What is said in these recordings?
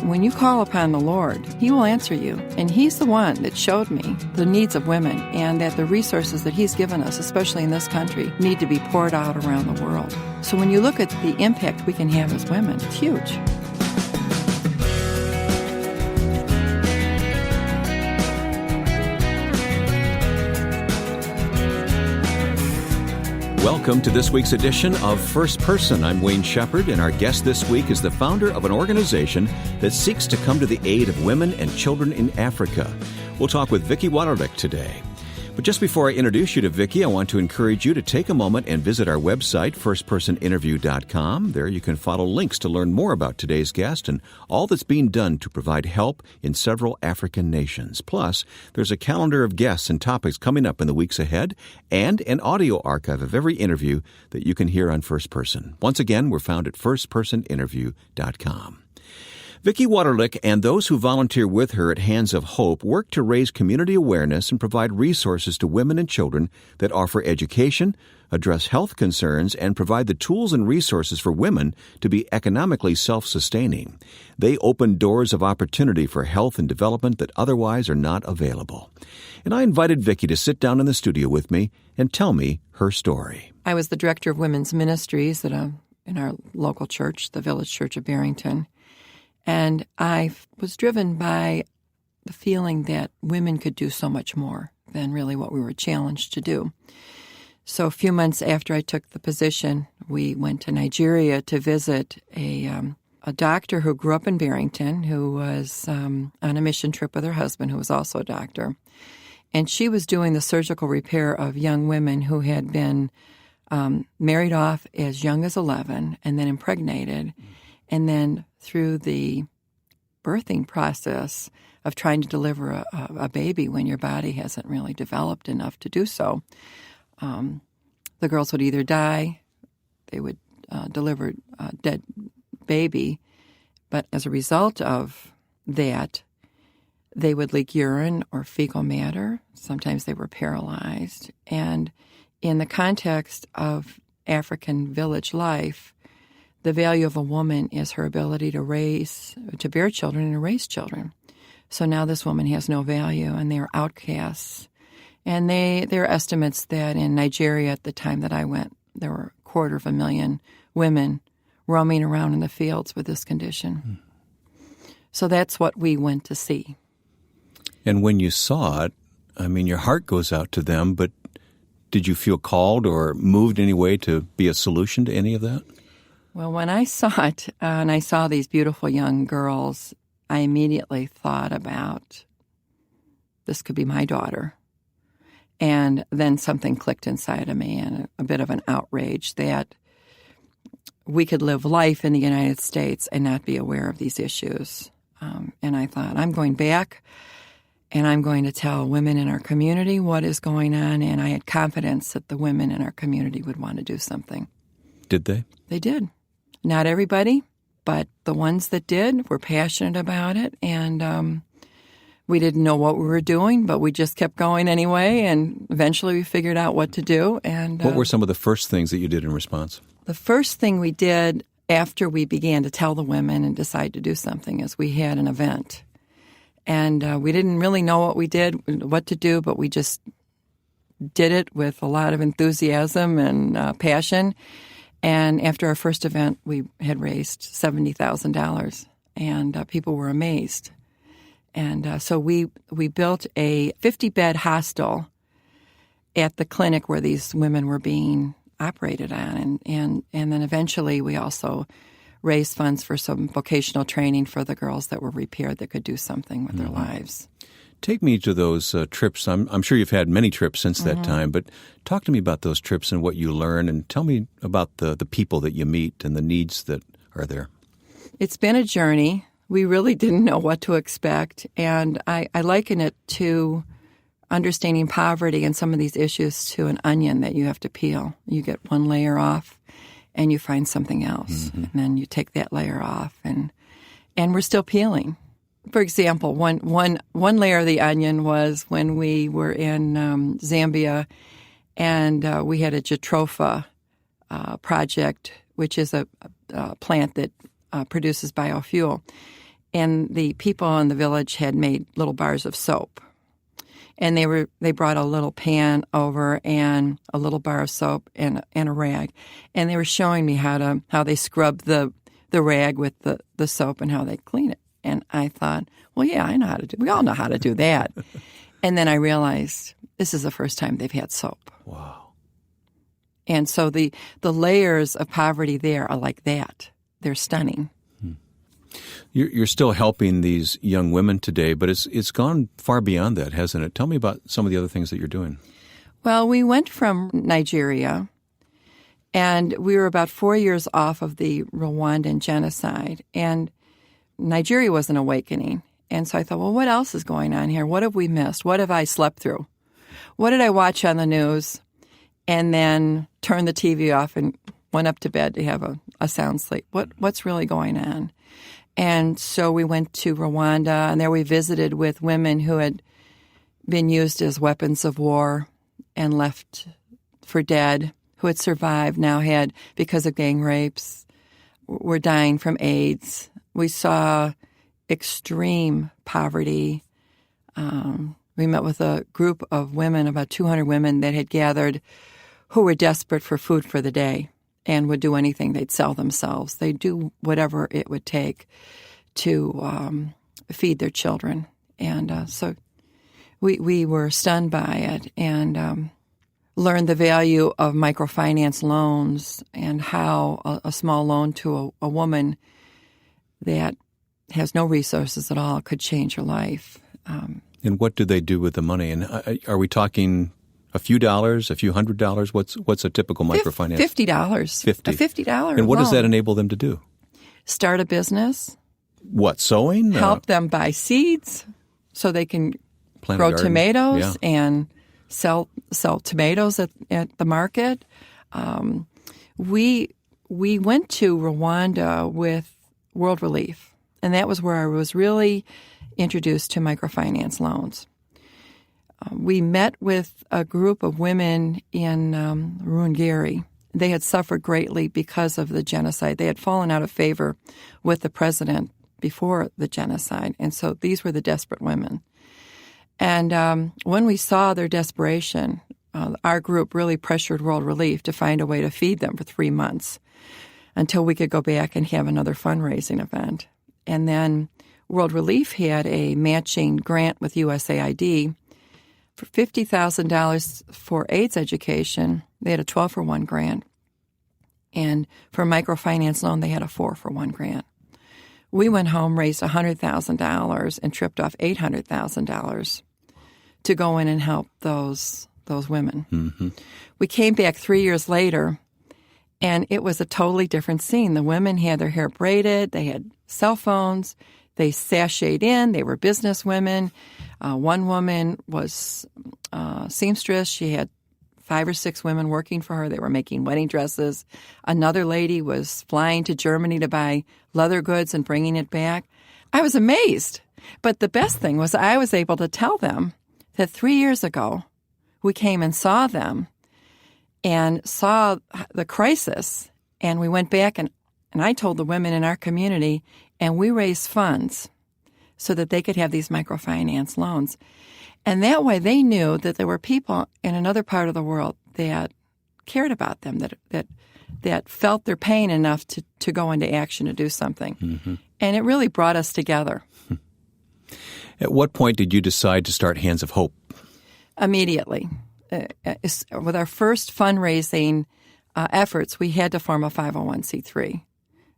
when you call upon the Lord, He will answer you. And He's the one that showed me the needs of women and that the resources that He's given us, especially in this country, need to be poured out around the world. So when you look at the impact we can have as women, it's huge. Welcome to this week's edition of First Person. I'm Wayne Shepherd, and our guest this week is the founder of an organization that seeks to come to the aid of women and children in Africa. We'll talk with Vicky Wauterlek today. But just before I introduce you to Vicky, I want to encourage you to take a moment and visit our website, firstpersoninterview.com. There you can follow links to learn more about today's guest and all that's being done to provide help in several African nations. Plus, there's a calendar of guests and topics coming up in the weeks ahead and an audio archive of every interview that you can hear on First Person. Once again, we're found at firstpersoninterview.com. Vicky Wauterlek and those who volunteer with her at Hands of Hope work to raise community awareness and provide resources to women and children that offer education, address health concerns, and provide the tools and resources for women to be economically self-sustaining. They open doors of opportunity for health and development that otherwise are not available. And I invited Vicky to sit down in the studio with me and tell me her story. I was the director of women's ministries in our local church, the Village Church of Barrington. And I was driven by the feeling that women could do so much more than really what we were challenged to do. So a few months after I took the position, we went to Nigeria to visit a doctor who grew up in Barrington, who was on a mission trip with her husband, who was also a doctor. And she was doing the surgical repair of young women who had been married off as young as 11 and then impregnated. And then through the birthing process of trying to deliver a baby when your body hasn't really developed enough to do so, the girls would either die, they would deliver a dead baby, but as a result of that, they would leak urine or fecal matter. Sometimes they were paralyzed. And in the context of African village life, the value of a woman is her ability to bear children and to raise children. So now this woman has no value, and they are outcasts. And there are estimates that in Nigeria at the time that I went, there were 250,000 women roaming around in the fields with this condition. So that's what we went to see. And when you saw it, I mean, your heart goes out to them, but did you feel called or moved in any way to be a solution to any of that? Well, when I saw it, and I saw these beautiful young girls, I immediately thought about, this could be my daughter. And then something clicked inside of me, and a bit of an outrage that we could live life in the United States and not be aware of these issues. And I thought, I'm going back, and I'm going to tell women in our community what is going on, and I had confidence that the women in our community would want to do something. Did they? They did. Not everybody, but the ones that did were passionate about it, and we didn't know what we were doing, but we just kept going anyway, and eventually we figured out what to do. And what were some of the first things that you did in response? The first thing we did after we began to tell the women and decide to do something is we had an event. And we didn't really know what to do, but we just did it with a lot of enthusiasm and passion. And after our first event, we had raised $70,000, and people were amazed. And so we built a 50-bed hostel at the clinic where these women were being operated on. And then eventually we also raised funds for some vocational training for the girls that were repaired that could do something with their lives. Take me to those trips. I'm sure you've had many trips since that time, but talk to me about those trips and what you learn, and tell me about the people that you meet and the needs that are there. It's been a journey. We really didn't know what to expect, and I liken it to understanding poverty and some of these issues to an onion that you have to peel. You get one layer off, and you find something else, and then you take that layer off, and we're still peeling. For example, one layer of the onion was when we were in Zambia, and we had a Jatropha project, which is a plant that produces biofuel. and the people in the village had made little bars of soap. And they brought a little pan over and a little bar of soap and a rag. And they were showing me how they scrub the rag with the soap and how they clean it. And I thought, well, yeah, I know how to do. We all know how to do that. And then I realized this is the first time they've had soap. Wow. And so the layers of poverty there are like that. They're stunning. You're still helping these young women today, but it's gone far beyond that, hasn't it? Tell me about some of the other things that you're doing. Well, we went from Nigeria, and we were about 4 years off of the Rwandan genocide, and Nigeria was an awakening. And so I thought, well, what else is going on here? What have we missed? What have I slept through? What did I watch on the news and then turn the TV off and went up to bed to have a sound sleep? What's really going on? And so we went to Rwanda, and there we visited with women who had been used as weapons of war and left for dead, who had survived, now had, because of gang rapes, were dying from AIDS. We saw extreme poverty. We met with a group of women, about 200 women that had gathered, who were desperate for food for the day and would do anything. They'd sell themselves. They'd do whatever it would take to feed their children. And so we were stunned by it and learned the value of microfinance loans and how a small loan to a woman that has no resources at all could change her life. And what do they do with the money? And are we talking a few dollars, a few $100s? What's a typical microfinance? $50. $50. A $50 And what loan. does that enable them to do? Start a business. What, sowing? Help them buy seeds so they can Plant grow a garden. tomatoes Yeah. and sell tomatoes at the market. We went to Rwanda with World Relief, and that was where I was really introduced to microfinance loans. We met with a group of women in Rwangari. They had suffered greatly because of the genocide. They had fallen out of favor with the president before the genocide, and so these were the desperate women. And when we saw their desperation, our group really pressured World Relief to find a way to feed them for 3 months until we could go back and have another fundraising event. And then World Relief had a matching grant with USAID for $50,000 for AIDS education. They had a 12-for-1 grant. And for a microfinance loan, they had a 4-for-1 grant. We went home, raised $100,000, and tripped off $800,000 to go in and help those women. Mm-hmm. We came back 3 years later, and it was a totally different scene. The women had their hair braided. They had cell phones. They sashayed in. They were business women. One woman was seamstress. She had 5 or 6 women working for her. They were making wedding dresses. Another lady was flying to Germany to buy leather goods and bringing it back. I was amazed. But the best thing was I was able to tell them that 3 years ago we came and saw them and saw the crisis. And we went back and I told the women in our community, and we raised funds so that they could have these microfinance loans. And that way they knew that there were people in another part of the world that cared about them, that felt their pain enough to go into action to do something. Mm-hmm. And it really brought us together. At what point did you decide to start Hands of Hope? Immediately. With our first fundraising efforts, we had to form a 501c3.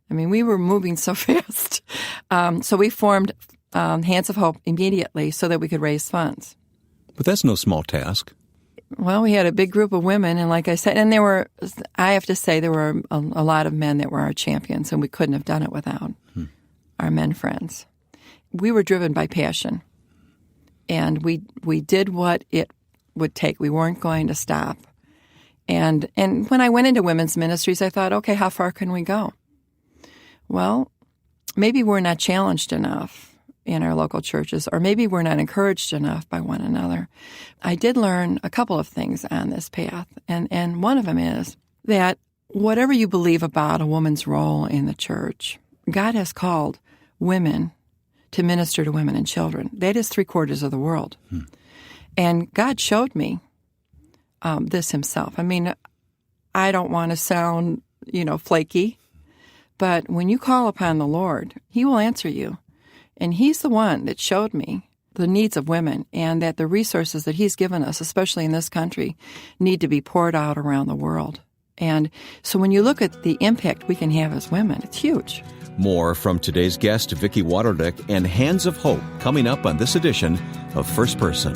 I mean, we were moving so fast. So we formed Hands of Hope immediately so that we could raise funds. But that's no small task. Well, we had a big group of women, and like I said, and I have to say, there were a lot of men that were our champions, and we couldn't have done it without our men friends. We were driven by passion, and we did what it would take. We weren't going to stop. And when I went into women's ministries, I thought, okay, how far can we go? Well, maybe we're not challenged enough in our local churches, or maybe we're not encouraged enough by one another. I did learn a couple of things on this path, and one of them is that whatever you believe about a woman's role in the church, God has called women to minister to women and children. That is 3/4 of the world. And God showed me this himself. I mean, I don't want to sound, flaky, but when you call upon the Lord, he will answer you. And he's the one that showed me the needs of women and that the resources that he's given us, especially in this country, need to be poured out around the world. And so when you look at the impact we can have as women, it's huge. More from today's guest, Vicky Wauterlek, and Hands of Hope, coming up on this edition of First Person.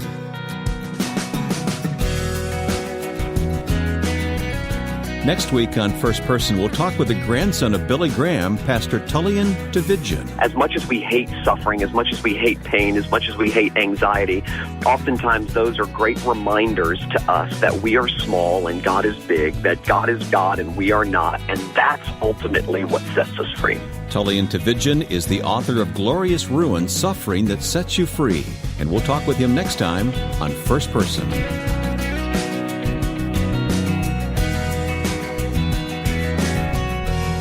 Next week on First Person, we'll talk with the grandson of Billy Graham, Pastor Tullian Davidjian. As much as we hate suffering, as much as we hate pain, as much as we hate anxiety, oftentimes those are great reminders to us that we are small and God is big, that God is God and we are not, and that's ultimately what sets us free. Tullian Davidjian is the author of Glorious Ruin, Suffering That Sets You Free, and we'll talk with him next time on First Person.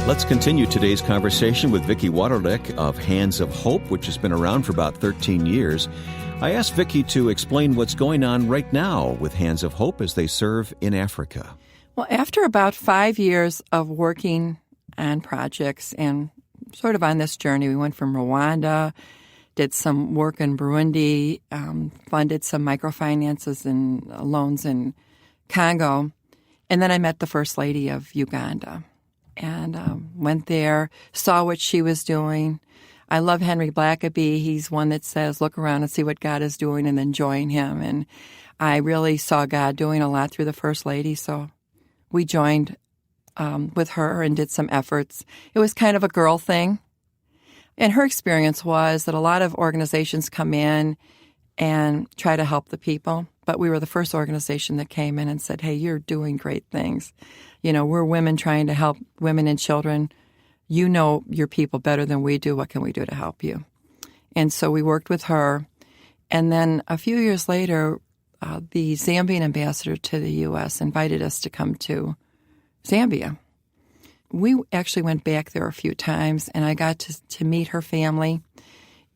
Let's continue today's conversation with Vicky Wauterlek of Hands of Hope, which has been around for about 13 years. I asked Vicky to explain what's going on right now with Hands of Hope as they serve in Africa. Well, after about 5 years of working on projects and sort of on this journey, we went from Rwanda, did some work in Burundi, funded some microfinances and loans in Congo, and then I met the First Lady of Uganda. And went there, saw what she was doing. I love Henry Blackaby. He's one that says, look around and see what God is doing and then join him. And I really saw God doing a lot through the First Lady, so we joined with her and did some efforts. It was kind of a girl thing. And her experience was that a lot of organizations come in and try to help the people, but we were the first organization that came in and said, hey, you're doing great things. We're women trying to help women and children. You know your people better than we do. What can we do to help you? And so we worked with her. And then a few years later, the Zambian ambassador to the U.S. invited us to come to Zambia. We actually went back there a few times, and I got to meet her family.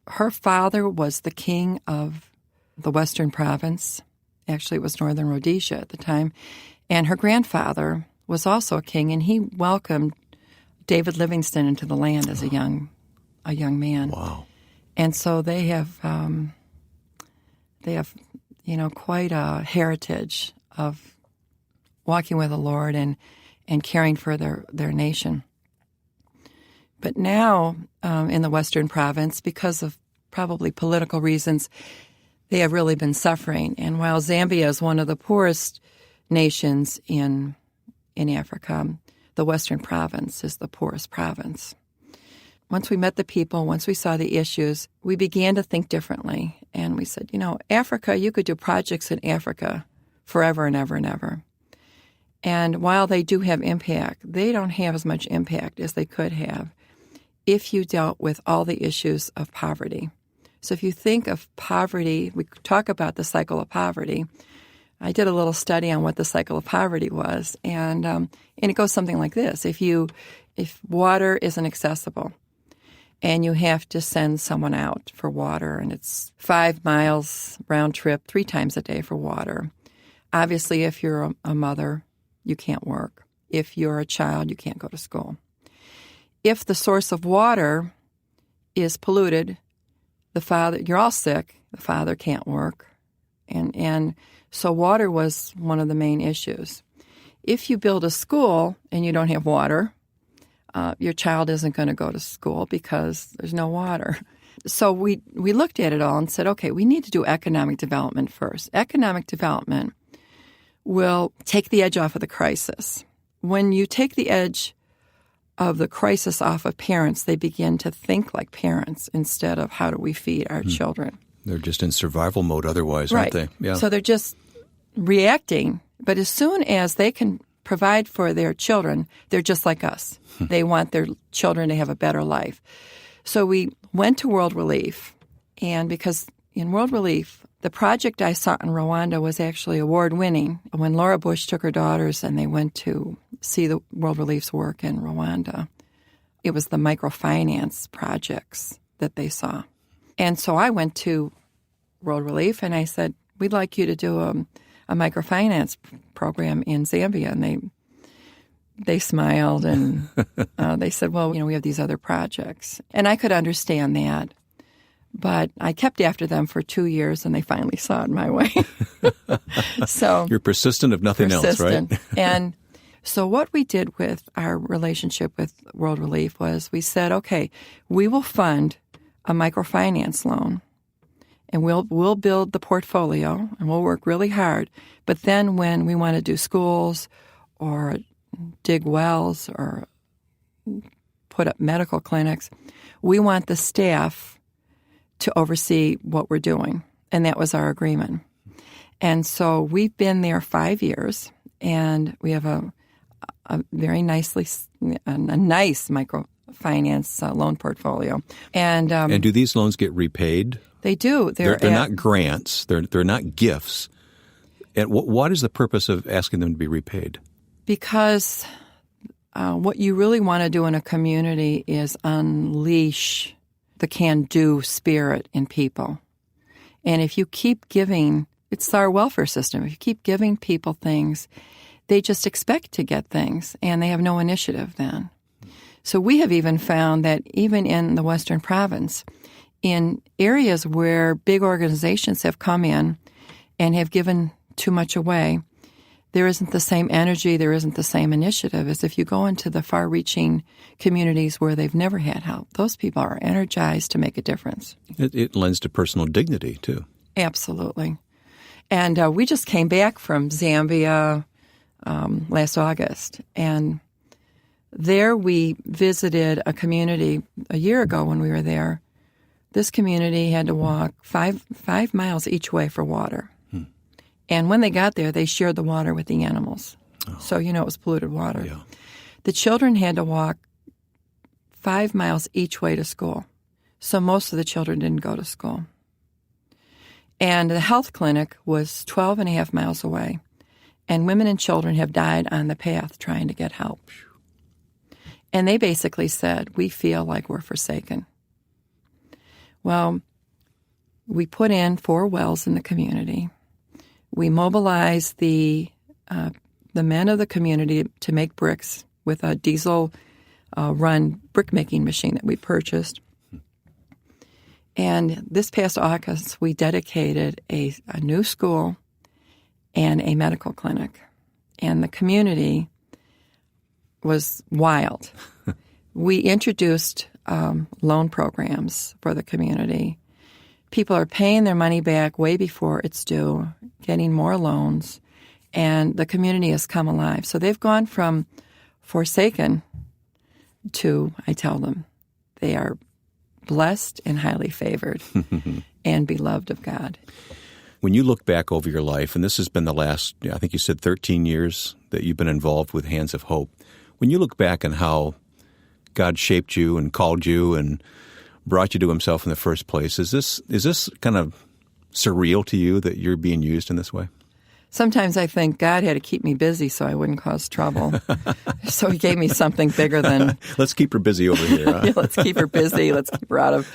Her father was the king of the Western province. Actually, it was Northern Rhodesia at the time. And her grandfather was also a king, and he welcomed David Livingstone into the land as a young man. Wow! And so they have quite a heritage of walking with the Lord and caring for their nation. But now in the Western province, because of probably political reasons, they have really been suffering. And while Zambia is one of the poorest nations in Africa, the Western province is the poorest province. Once we met the people, once we saw the issues, we began to think differently. And we said, Africa, you could do projects in Africa forever and ever and ever. And while they do have impact, they don't have as much impact as they could have if you dealt with all the issues of poverty. So if you think of poverty, we talk about the cycle of poverty. I did a little study on what the cycle of poverty was, and it goes something like this. If water isn't accessible and you have to send someone out for water, and it's 5 miles round trip 3 times a day for water, obviously if you're a mother, you can't work. If you're a child, you can't go to school. If the source of water is polluted, you're all sick, the father can't work. And so water was one of the main issues. If you build a school and you don't have water, your child isn't going to go to school because there's no water. So we looked at it all and said, okay, we need to do economic development first. Economic development will take the edge off of the crisis. When you take the edge of the crisis off of parents, they begin to think like parents instead of how do we feed our children. They're just in survival mode otherwise, aren't they? Yeah. So they're just reacting. But as soon as they can provide for their children, they're just like us. They want their children to have a better life. So we went to World Relief, and because in World Relief, the project I saw in Rwanda was actually award-winning. When Laura Bush took her daughters and they went to see the World Relief's work in Rwanda, it was the microfinance projects that they saw. And so I went to World Relief, and I said, we'd like you to do a microfinance program in Zambia. And they smiled, and they said, well, we have these other projects. And I could understand that. But I kept after them for 2 years, and they finally saw it my way. So you're persistent if nothing else, right? And so what we did with our relationship with World Relief was we said, okay, we will fund a microfinance loan, and we'll build the portfolio, and we'll work really hard. But then when we want to do schools or dig wells or put up medical clinics, we want the staff to oversee what we're doing. And that was our agreement. And so we've been there 5 years, and we have a very nice microfinance loan portfolio. And do these loans get repaid? They do. They're not grants. They're not gifts. And what is the purpose of asking them to be repaid? Because what you really want to do in a community is unleash the can-do spirit in people. And if you keep giving, it's our welfare system. If you keep giving people things, they just expect to get things, and they have no initiative then. So we have even found that even in the Western Province, in areas where big organizations have come in and have given too much away, there isn't the same energy, there isn't the same initiative as if you go into the far-reaching communities where they've never had help. Those people are energized to make a difference. It lends to personal dignity, too. Absolutely. And we just came back from Zambia last August, and there we visited a community a year ago when we were there. This community had to walk five miles each way for water. And when they got there, they shared the water with the animals. Oh. So, it was polluted water. Yeah. The children had to walk 5 miles each way to school. So most of the children didn't go to school. And the health clinic was 12 and a half miles away. And women and children have died on the path trying to get help. And they basically said, we feel like we're forsaken. Well, we put in 4 wells in the community. We mobilized the men of the community to make bricks with a diesel-run brick-making machine that we purchased. And this past August, we dedicated a new school and a medical clinic. And the community was wild. We introduced loan programs for the community. People are paying their money back way before it's due, getting more loans, and the community has come alive. So they've gone from forsaken to, I tell them, they are blessed and highly favored and beloved of God. When you look back over your life, and this has been the last, I think you said 13 years that you've been involved with Hands of Hope, when you look back on how God shaped you and called you and brought you to himself in the first place, is this kind of surreal to you that you're being used in this way? Sometimes I think God had to keep me busy so I wouldn't cause trouble. So he gave me something bigger than... Let's keep her busy over here. Huh? Yeah, let's keep her busy. Let's keep her out of...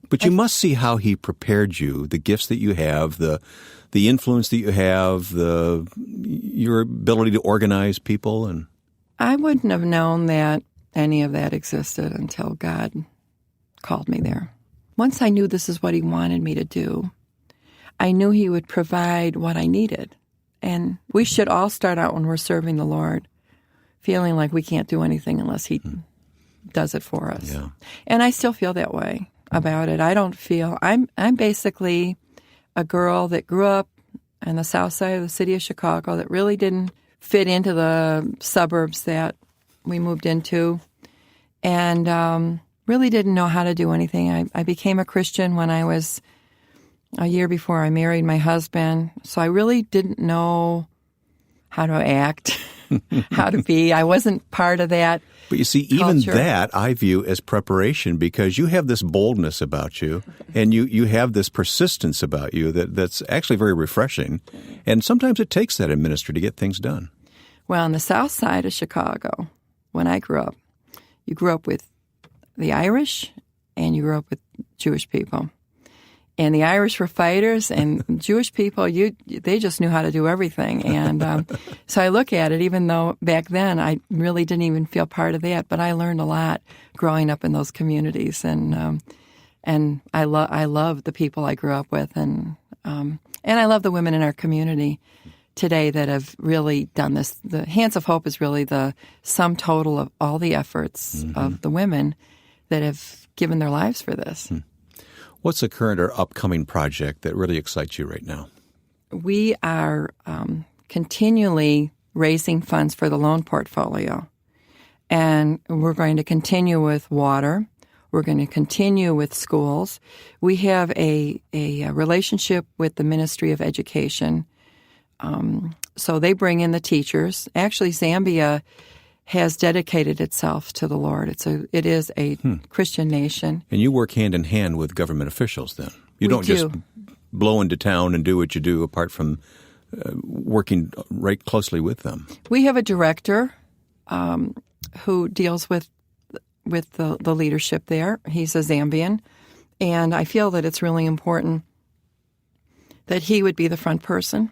But you must see how he prepared you, the gifts that you have, the influence that you have, your ability to organize people. And I wouldn't have known that any of that existed until God called me there. Once I knew this is what he wanted me to do, I knew he would provide what I needed. And we should all start out when we're serving the Lord feeling like we can't do anything unless he does it for us. Yeah. And I still feel that way about it. I don't feel... I'm basically a girl that grew up on the south side of the city of Chicago that really didn't fit into the suburbs that we moved into, and really didn't know how to do anything. I became a Christian when I was a year before I married my husband, so I really didn't know how to act, how to be. I wasn't part of that. But you see, culture. Even that I view as preparation, because you have this boldness about you, and you have this persistence about you that's actually very refreshing. And sometimes it takes that in ministry to get things done. Well, on the south side of Chicago, when I grew up, you grew up with the Irish and you grew up with Jewish people. And the Irish were fighters, and Jewish people, they just knew how to do everything. And so I look at it, even though back then I really didn't even feel part of that, but I learned a lot growing up in those communities. And I love the people I grew up with, and I love the women in our community today that have really done this. The Hands of Hope is really the sum total of all the efforts of the women that have given their lives for this. What's a current or upcoming project that really excites you right now? We are continually raising funds for the loan portfolio, and we're going to continue with water. We're going to continue with schools. We have a relationship with the Ministry of Education. So they bring in the teachers. Actually, Zambia has dedicated itself to the Lord. It is a Christian nation. And you work hand in hand with government officials then? You don't do. just blow into town and do what you do apart from working right closely with them. We have a director who deals with the leadership there. He's a Zambian. And I feel that it's really important that he would be the front person.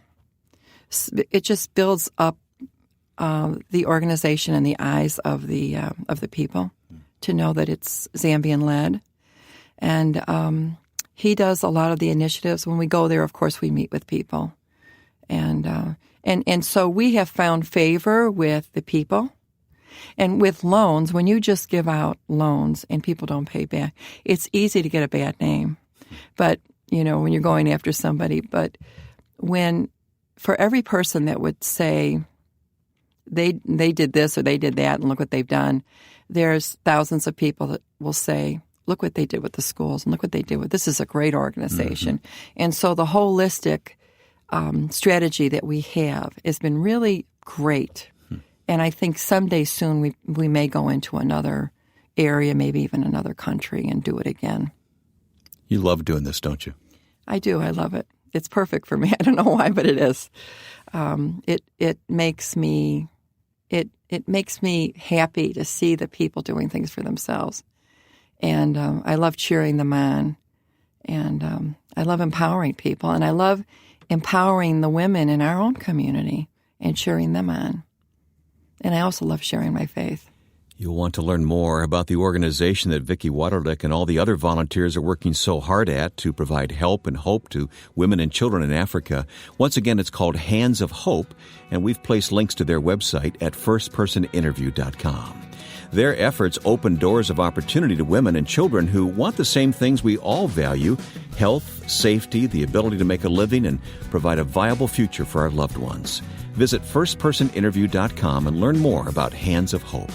It just builds up the organization in the eyes of the people to know that it's Zambian-led. And he does a lot of the initiatives. When we go there, of course, we meet with people. And so we have found favor with the people. And with loans, when you just give out loans and people don't pay back, it's easy to get a bad name. But, when you're going after somebody. But for every person that would say they did this or they did that and look what they've done, there's thousands of people that will say, look what they did with the schools and look what they did with this is a great organization. And so the holistic strategy that we have has been really great. And I think someday soon we may go into another area, maybe even another country, and do it again. You love doing this, don't you? I do. I love it. It's perfect for me. I don't know why, but it is. It makes me happy to see the people doing things for themselves, and I love cheering them on, and I love empowering people, and I love empowering the women in our own community and cheering them on. And I also love sharing my faith. You'll want to learn more about the organization that Vicky Wauterlek and all the other volunteers are working so hard at to provide help and hope to women and children in Africa. Once again, it's called Hands of Hope, and we've placed links to their website at firstpersoninterview.com. Their efforts open doors of opportunity to women and children who want the same things we all value: health, safety, the ability to make a living, and provide a viable future for our loved ones. Visit firstpersoninterview.com and learn more about Hands of Hope.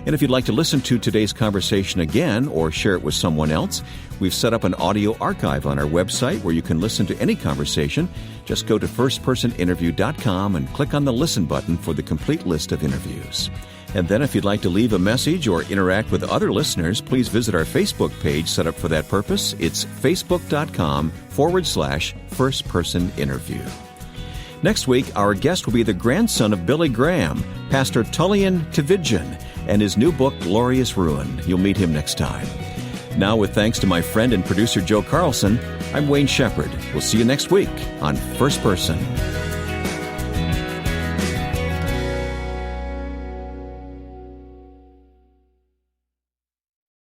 And if you'd like to listen to today's conversation again or share it with someone else, we've set up an audio archive on our website where you can listen to any conversation. Just go to firstpersoninterview.com and click on the Listen button for the complete list of interviews. And then if you'd like to leave a message or interact with other listeners, please visit our Facebook page set up for that purpose. It's facebook.com/firstpersoninterview. Next week, our guest will be the grandson of Billy Graham, Pastor Tullian Tvidjan, and his new book, Glorious Ruin. You'll meet him next time. Now, with thanks to my friend and producer Joe Carlson, I'm Wayne Shepherd. We'll see you next week on First Person.